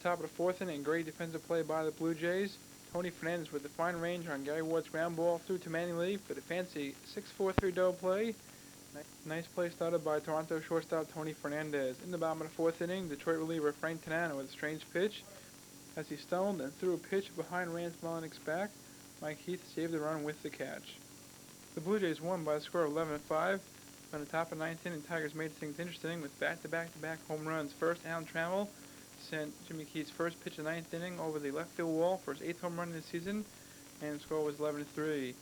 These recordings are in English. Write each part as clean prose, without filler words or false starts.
Top of the fourth inning, great defensive play by the Blue Jays. Tony Fernandez with a fine range on Gary Ward's ground ball through to Manny Lee for the fancy 6-4-3 double play. Nice play started by Toronto shortstop Tony Fernandez. In the bottom of the fourth inning, Detroit reliever Frank Tanana with a strange pitch. As he stoned and threw a pitch behind Rance Melenic's back, Mike Heath saved the run with the catch. The Blue Jays won by a score of 11-5. On the top of the ninth inning, Tigers made things interesting with back-to-back home runs. First, Alan Trammell sent Jimmy Keith's first pitch of the ninth inning over the left field wall for his 8th home run in the season, and the score was 11-3.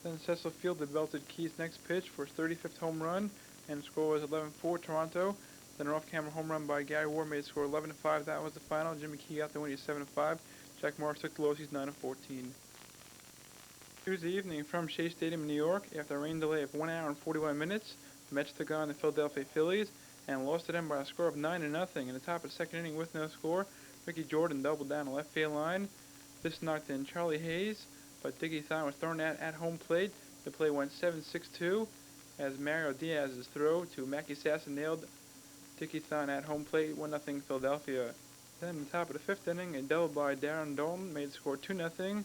Then Cecil Fielder belted Keith's next pitch for his 35th home run, and the score was 11-4 Toronto. Then an off-camera home run by Gary Ward made the score 11-5. That was the final. Jimmy Keith got the win. He's 7-5. Jack Morris took the loss. He's 9-14. Tuesday evening from Shea Stadium in New York, after a rain delay of 1 hour and 41 minutes, the Mets took on the Philadelphia Phillies and lost to them by a score of 9-0. In the top of the second inning with no score, Ricky Jordan doubled down the left field line. This knocked in Charlie Hayes, but Dickie Thon was thrown out at home plate. The play went 7-6-2 as Mario Diaz's throw to Mackey Sasson nailed Dickie Thon at home plate, 1-0 Philadelphia. Then in the top of the fifth inning, a double by Darren Dalton made the score 2-0.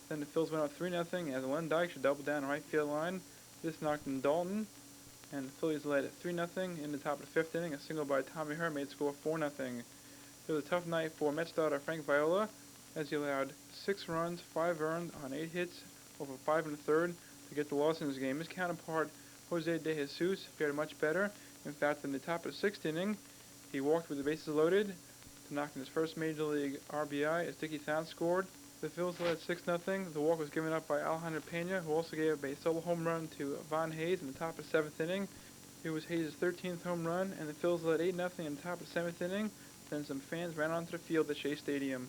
Then the Phils went up 3-0 as Len Dykstra doubled down the right field line. This knocked in Dalton, and the Phillies led at 3-0 in the top of the fifth inning. A single by Tommy Herr made the score 4-0. It was a tough night for Mets starter Frank Viola, as he allowed 6 runs, 5 earned on 8 hits over 5 1/3 to get the loss in this game. His counterpart, Jose De Jesus, fared much better. In fact, in the top of the sixth inning, he walked with the bases loaded to knock in his first Major League RBI as Dickie Thon scored. The Phils led 6-0. The walk was given up by Alejandro Pena, who also gave up a solo home run to Von Hayes in the top of the seventh inning. It was Hayes' 13th home run, and the Phils led 8-0 in the top of the seventh inning. Then some fans ran onto the field at Shea Stadium.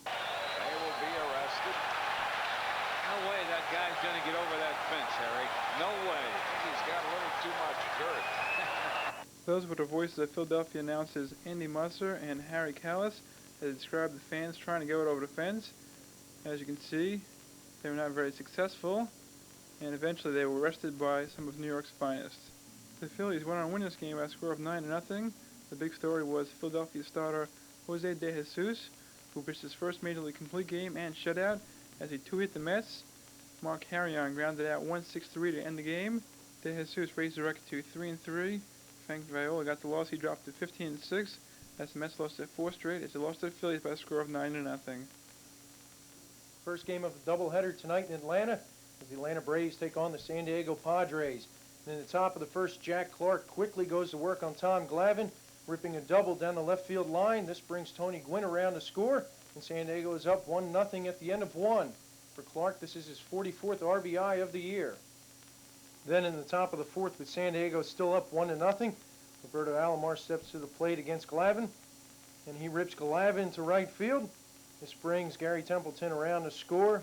They will be arrested. No way that guy's going to get over that fence, Harry. No way. I think he's got a little too much dirt. Those were the voices of Philadelphia announcers Andy Musser and Harry Callis, as they described the fans trying to get it over the fence. As you can see, they were not very successful, and eventually they were arrested by some of New York's finest. The Phillies went on to win this game by a score of 9-0. The big story was Philadelphia starter Jose De Jesus, who pitched his first Major League complete game and shutout as he two-hit the Mets. Mark Harrion grounded out 1-6-3 to end the game. De Jesus raised the record to 3-3. Frank Viola got the loss. He dropped to 15-6 as the Mets lost their 4th straight as they lost to the Phillies by a score of 9-0. First game of the doubleheader tonight in Atlanta as the Atlanta Braves take on the San Diego Padres. And in the top of the first, Jack Clark quickly goes to work on Tom Glavine, ripping a double down the left field line. This brings Tony Gwynn around to score, and San Diego is up 1-0 at the end of 1. For Clark, this is his 44th RBI of the year. Then in the top of the fourth, with San Diego still up 1-0, Roberto Alomar steps to the plate against Glavine, and he rips Glavine to right field. This brings Gary Templeton around to score,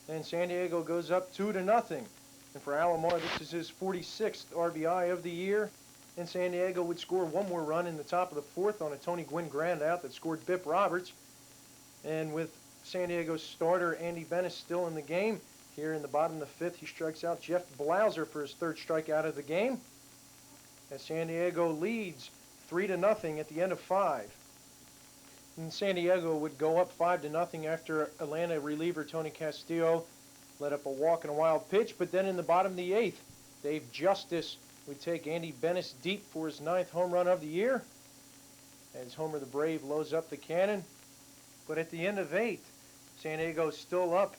and San Diego goes up 2-0. And for Alomar, this is his 46th RBI of the year. And San Diego would score one more run in the top of the fourth on a Tony Gwynn ground out that scored Bip Roberts. And with San Diego's starter Andy Bennis still in the game, here in the bottom of the fifth, he strikes out Jeff Blauser for his 3rd strikeout of the game, as San Diego leads 3-0 at the end of 5. And San Diego would go up 5-0 after Atlanta reliever Tony Castillo let up a walk and a wild pitch. But then in the bottom of the 8th, Dave Justice would take Andy Bennis deep for his 9th home run of the year, as Homer the Brave loads up the cannon. But at the end of 8, San Diego is still up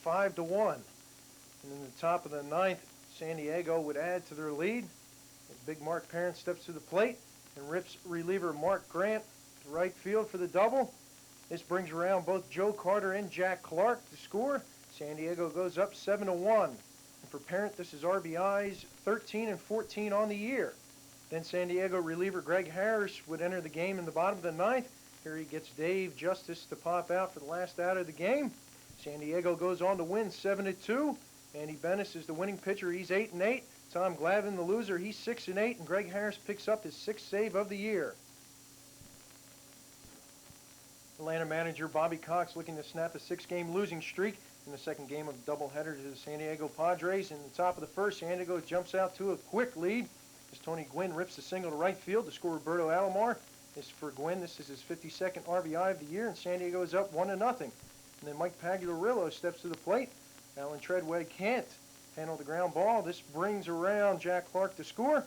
5-1. And in the top of the 9th, San Diego would add to their lead. And Big Mark Parent steps to the plate and rips reliever Mark Grant to right field for the double. This brings around both Joe Carter and Jack Clark to score. San Diego goes up 7-1. And for Parent, this is RBIs 13 and 14 on the year. Then San Diego reliever Greg Harris would enter the game in the bottom of the 9th. Here he gets Dave Justice to pop out for the last out of the game. San Diego goes on to win 7-2. Andy Bennis is the winning pitcher. He's 8-8. Tom Glavine, the loser, he's 6-8. And Greg Harris picks up his 6th save of the year. Atlanta manager Bobby Cox looking to snap a 6-game losing streak in the second game of the doubleheader to the San Diego Padres. In the top of the first, San Diego jumps out to a quick lead as Tony Gwynn rips a single to right field to score Roberto Alomar. is for Gwynn. This is his 52nd RBI of the year, and San Diego is up 1-0. And then Mike Pagliarillo steps to the plate. Alan Treadway can't handle the ground ball. This brings around Jack Clark to score,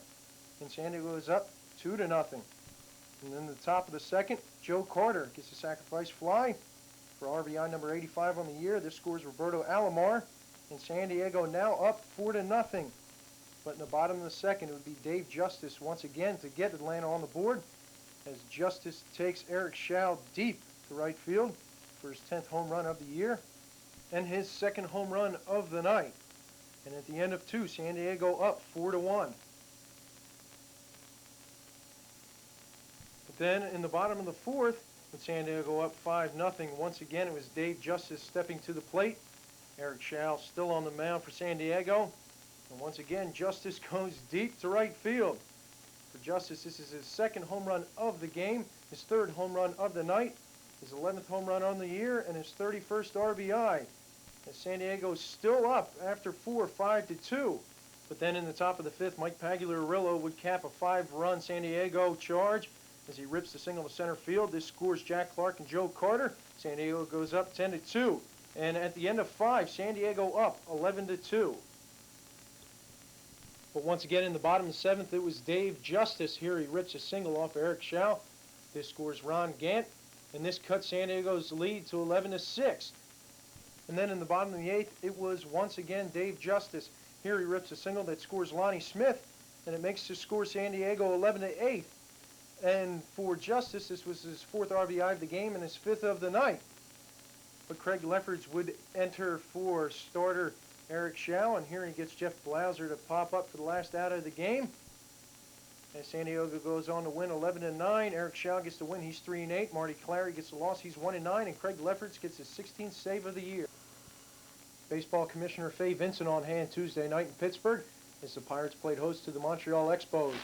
and San Diego is up 2-0. And then the top of the second, Joe Carter gets a sacrifice fly for RBI number 85 on the year. This scores Roberto Alomar, and San Diego now up 4-0. But in the bottom of the second, it would be Dave Justice once again to get Atlanta on the board, as Justice takes Eric Schau deep to right field for his 10th home run of the year and his 2nd home run of the night. And at the end of 2, San Diego up 4-1. But then in the bottom of the 4th, with San Diego up 5-0, once again it was Dave Justice stepping to the plate. Eric Schau still on the mound for San Diego. And once again, Justice goes deep to right field. For Justice, this is his 2nd home run of the game, his 3rd home run of the night, his 11th home run on the year, and his 31st RBI. And San Diego is still up after 4, 5-2. But then in the top of the 5th, Mike Pagliarillo would cap a 5-run San Diego charge as he rips the single to center field. This scores Jack Clark and Joe Carter. San Diego goes up 10-2. And at the end of 5, San Diego up 11-2. But once again, in the bottom of the 7th, it was Dave Justice. Here he rips a single off Eric Schau. This scores Ron Gant, and this cuts San Diego's lead to 11-6. And then in the bottom of the 8th, it was once again Dave Justice. Here he rips a single that scores Lonnie Smith, and it makes the score San Diego 11-8. And for Justice, this was his 4th RBI of the game and his 5th of the night. But Craig Lefferts would enter for starter Eric Schau, and here he gets Jeff Blauser to pop up for the last out of the game. As San Diego goes on to win 11-9, Eric Schau gets the win. He's 3-8. Marty Clary gets the loss. He's 1-9, and Craig Lefferts gets his 16th save of the year. Baseball Commissioner Fay Vincent on hand Tuesday night in Pittsburgh as the Pirates played host to the Montreal Expos.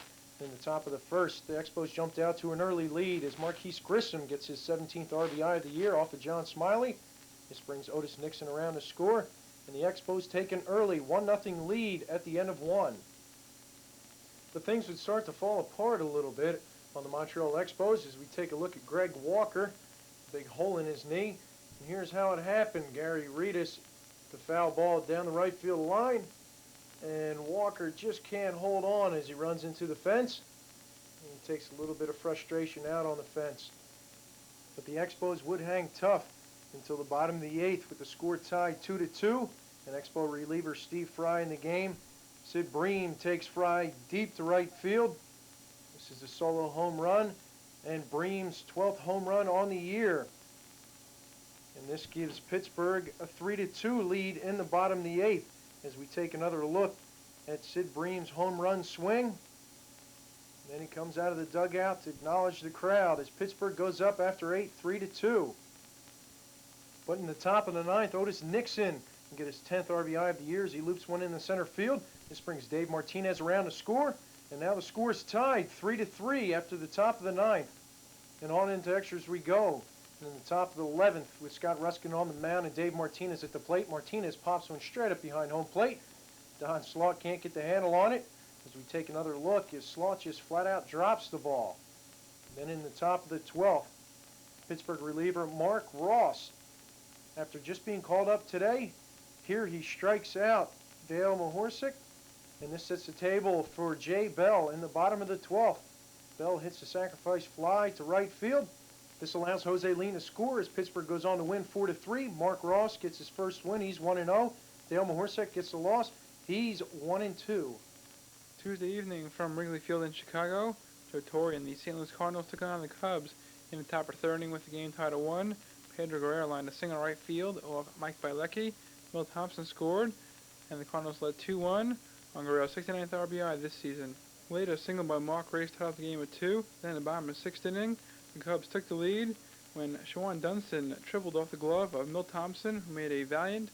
In the top of the 1st, the Expos jumped out to an early lead as Marquise Grissom gets his 17th RBI of the year off of John Smiley. This brings Otis Nixon around to score, and the Expos take an early 1-0 lead at the end of 1. But things would start to fall apart a little bit on the Montreal Expos as we take a look at Greg Walker, big hole in his knee. And here's how it happened. Gary Reedus, the foul ball down the right field line, and Walker just can't hold on as he runs into the fence. And he takes a little bit of frustration out on the fence. But the Expos would hang tough until the bottom of the 8th with the score tied 2-2. And Expo reliever Steve Fry in the game. Sid Bream takes Fry deep to right field. This is a solo home run and Bream's 12th home run on the year. And this gives Pittsburgh a 3-2 lead in the bottom of the 8th as we take another look at Sid Bream's home run swing. And then he comes out of the dugout to acknowledge the crowd as Pittsburgh goes up after 8, 3-2. But in the top of the 9th, Otis Nixon can get his 10th RBI of the year as he loops one in the center field. This brings Dave Martinez around to score, and now the score is tied 3-3 after the top of the 9th. And on into extras we go. And in the top of the 11th, with Scott Ruskin on the mound and Dave Martinez at the plate, Martinez pops one straight up behind home plate. Don Slaught can't get the handle on it. As we take another look, as Slaught just flat out drops the ball. Then in the top of the 12th, Pittsburgh reliever Mark Ross, after just being called up today, here he strikes out Dale Mahorsic, and this sets the table for Jay Bell in the bottom of the 12th. Bell hits the sacrifice fly to right field. This allows Jose Lean to score as Pittsburgh goes on to win 4-3. Mark Ross gets his first win. He's 1-0. Dale Mahorsic gets the loss. He's 1-2. Tuesday evening from Wrigley Field in Chicago, Joe Torre and the St. Louis Cardinals took on the Cubs in the top of 3rd inning with the game tied at 1. Pedro Guerrero lined a single right field off Mike Bielecki. Will Thompson scored, and the Cardinals led 2-1 on Guerrero's 69th RBI this season. Later, a single by Mark Race tied up the game at 2. Then in the bottom of the 6th inning, the Cubs took the lead when Shawan Dunston tripled off the glove of Milt Thompson, who made a valiant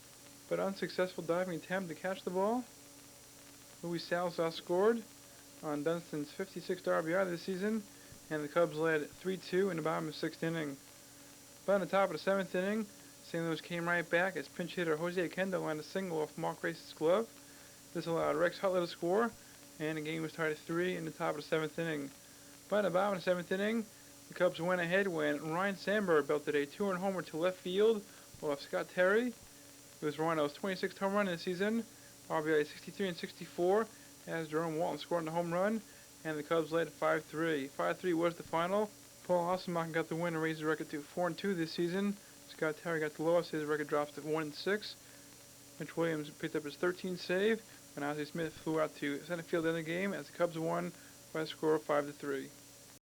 but unsuccessful diving attempt to catch the ball. Luis Salazar scored on Dunston's 56th RBI this season, and the Cubs led 3-2 in the bottom of the 6th inning. But in the top of the 7th inning, St. Louis came right back as pinch hitter Jose Kendo lined a single off Mark Race's glove. This allowed Rex Hutler to score, and the game was tied at 3 in the top of the 7th inning. But in the bottom of the 7th inning, The Cubs went ahead when Ryan Sandberg belted a two-run homer to left field off Scott Terry. It was Ryan's 26th home run in the season, RBI 63 and 64, as Jerome Walton scored on the home run, and the Cubs led 5-3. 5-3 was the final. Paul Hasselmacher got the win and raised the record to 4-2 this season. Scott Terry got the loss. His record drops to 1-6. Mitch Williams picked up his 13th save, and Ozzie Smith flew out to center field in the game as the Cubs won by a score of 5-3.